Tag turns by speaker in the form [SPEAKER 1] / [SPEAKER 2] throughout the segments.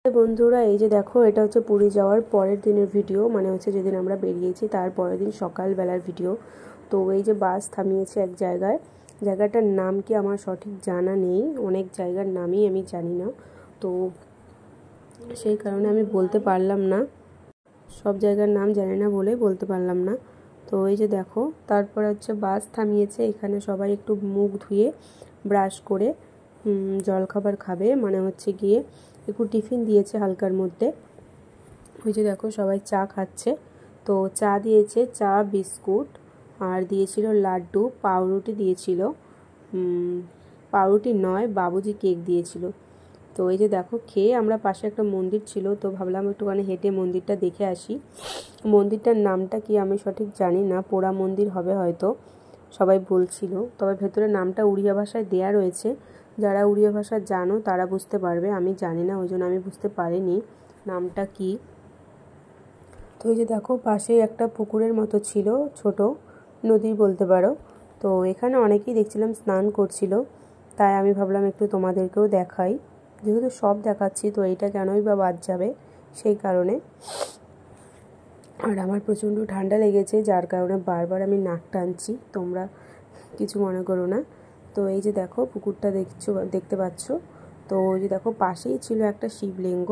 [SPEAKER 1] বন্ধুরা, এই যে দেখো, এটা হচ্ছে পুরী যাওয়ার পরের দিনের ভিডিও, মানে হচ্ছে যেদিন আমরা বেরিয়েছি তার পরের দিন সকালবেলার ভিডিও। তো এই যে বাস থামিয়েছে এক জায়গায়, জায়গাটার নাম কি আমার সঠিক জানা নেই, অনেক জায়গার নামই আমি জানি না, তো সেই কারণে আমি বলতে পারলাম না, সব জায়গার নাম জানি না বলে বলতে পারলাম না। তো এই যে দেখো, তারপর হচ্ছে বাস থামিয়েছে, এখানে সবাই একটু মুখ ধুয়ে ব্রাশ করে জলখাবার খাবে, মানে হচ্ছে গিয়ে একটু টিফিন দিয়েছে হালকার মধ্যে। ওই যে দেখো সবাই চা খাচ্ছে, তো চা দিয়েছে, চা বিস্কুট আর দিয়েছিল লাড্ডু, পাউরুটি দিয়েছিল, পাউরুটি নয় বাবুজি কেক দিয়েছিল। তো এই যে দেখো খেয়ে আমরা, পাশে একটা মন্দির ছিল তো ভাবলাম একটুখানি হেঁটে মন্দিরটা দেখে আসি। মন্দিরটার নামটা কি আমি সঠিক জানি না, পোড়া মন্দির হবে হয়তো, সবাই বলছিল, তবে ভেতরে নামটা উড়িয়া ভাষায় দেয়া রয়েছে, যারা উড়িয়া ভাষা জানো তারা বুঝতে পারবে, আমি জানি না, ওই জন্য আমি বুঝতে পারিনি নামটা কি। তো এই যে দেখো পাশে একটা পুকুরের মতো ছিল, ছোট নদী বলতে পারো, তো এখানে অনেকেই দেখছিলাম স্নান করছিল, তাই আমি ভাবলাম একটু তোমাদেরকেও দেখাই, যেহেতু সব দেখাচ্ছি তো এইটা কেনই বা বাদ যাবে, সেই কারণে। আর আমার প্রচণ্ড ঠান্ডা লেগেছে, যার কারণে বারবার আমি নাক টানছি, তোমরা কিছু মনে করো না। তো এই যে দেখো পুকুরটা দেখতে পাচ্ছ, তো ওই যে দেখো পাশেই ছিল একটা শিবলিঙ্গ,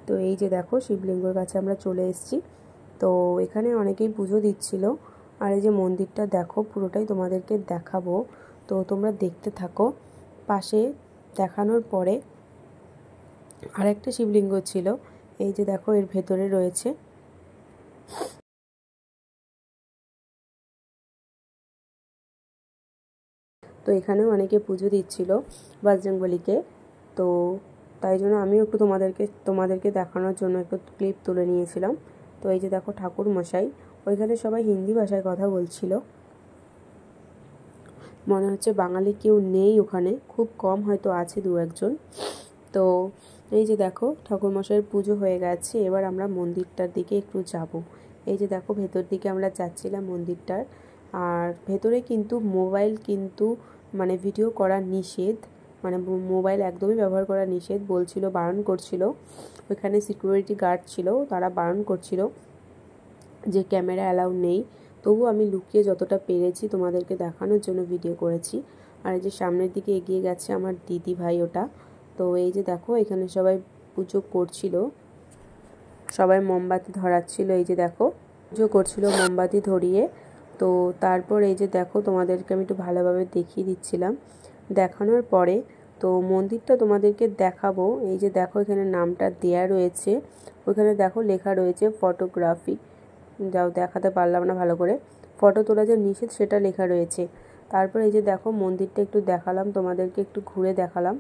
[SPEAKER 1] তো এই যে দেখো শিবলিঙ্গর কাছে আমরা চলে এসেছি। তো এখানে অনেকেই পুজো দিচ্ছিল, আর এই যে মন্দিরটা দেখো পুরোটাই তোমাদেরকে দেখাবো, তো তোমরা দেখতে থাকো। পাশে দেখানোর পরে আরেকটা শিবলিঙ্গ ছিল, এই যে দেখো এর ভেতরে রয়েছে। তো এখানেও অনেকে পুজো দিচ্ছিল বজরংবলীকে, তো তাই জন্য আমিও একটু তোমাদেরকে দেখানোর জন্য একটু ক্লিপ তুলে নিয়েছিলাম। তো এই যে দেখো ঠাকুর মশাই, ওইখানে সবাই হিন্দি ভাষায় কথা বলছিল, মনে হচ্ছে বাঙালি কেউ নেই ওখানে, খুব কম হয়তো আছে দু একজন। তো এই যে দেখো ঠাকুরমশাইয়ের পুজো হয়ে গেছে, এবার আমরা মন্দিরটার দিকে একটু যাব। এই যে দেখো ভেতর দিকে আমরা যাচ্ছিলাম মন্দিরটার, আর ভেতরে কিন্তু মোবাইল কিন্তু মানে ভিডিও করা নিষেধ, মানে মোবাইল একদমই ব্যবহার করা নিষেধ বলছিল, বারণ করছিল, ওইখানে সিকিউরিটি গার্ড ছিল, তারা বারণ করছিল যে ক্যামেরা অ্যালাউ নেই। তবু আমি লুকিয়ে যতটা পেরেছি তোমাদেরকে দেখানোর জন্য ভিডিও করেছি। আর এই যে সামনের দিকে এগিয়ে গেছে আমার দিদি ভাই ওটা। তো এই যে দেখো এখানে সবাই পুজো করছিল, সবাই মোমবাতি ধরাচ্ছিল, এই যে দেখো পুজো করছিল মোমবাতি ধরিয়ে। তো তারপর এই যে দেখো তোমাদেরকে আমি একটু ভালোভাবে দেখিয়ে দিচ্ছিলাম, দেখানোর পরে তো মন্দিরটা তোমাদেরকে দেখাবো। এই যে দেখো এখানে নামটা দেয়া রয়েছে, ওইখানে দেখো লেখা রয়েছে ফটোগ্রাফি, যাও দেখাতে পারলাম না ভালো করে, ফটো তোলা যে নিষেধ সেটা লেখা রয়েছে। তারপর এই যে দেখো মন্দিরটা একটু দেখালাম তোমাদেরকে, একটু ঘুরে দেখালাম,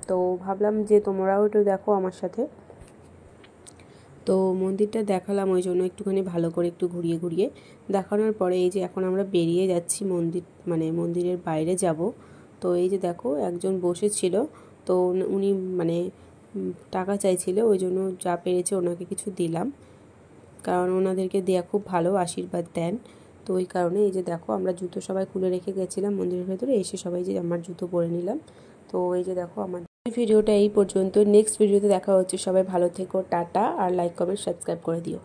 [SPEAKER 1] তো ভাবলাম যে তোমরাও একটু দেখো আমার সাথে। তো মন্দিরটা দেখালাম ওই জন্য একটুখানি ভালো করে একটু ঘুরিয়ে ঘুরিয়ে দেখানোর পরে এই যে এখন আমরা বেরিয়ে যাচ্ছি মন্দিরের বাইরে যাব। তো এই যে দেখো একজন বসেছিল, তো উনি মানে টাকা চাইছিল, ওই জন্য যা পেরেছে ওনাকে কিছু দিলাম, কারণ ওনাদেরকে দেয়া খুব ভালো, আশীর্বাদ দেন। তো ওই কারণে এই যে দেখো আমরা জুতো সবাই খুলে রেখে গেছিলাম মন্দিরের ভেতরে, এসে সবাই যে আমার জুতো পরে নিলাম। তো এই যে দেখো আমার ভিডিওটা এই পর্যন্ত, নেক্সট ভিডিওতে দেখা হচ্ছে, সবাই ভালো থেকো, টাটা, আর লাইক কমেন্ট সাবস্ক্রাইব করে দিও।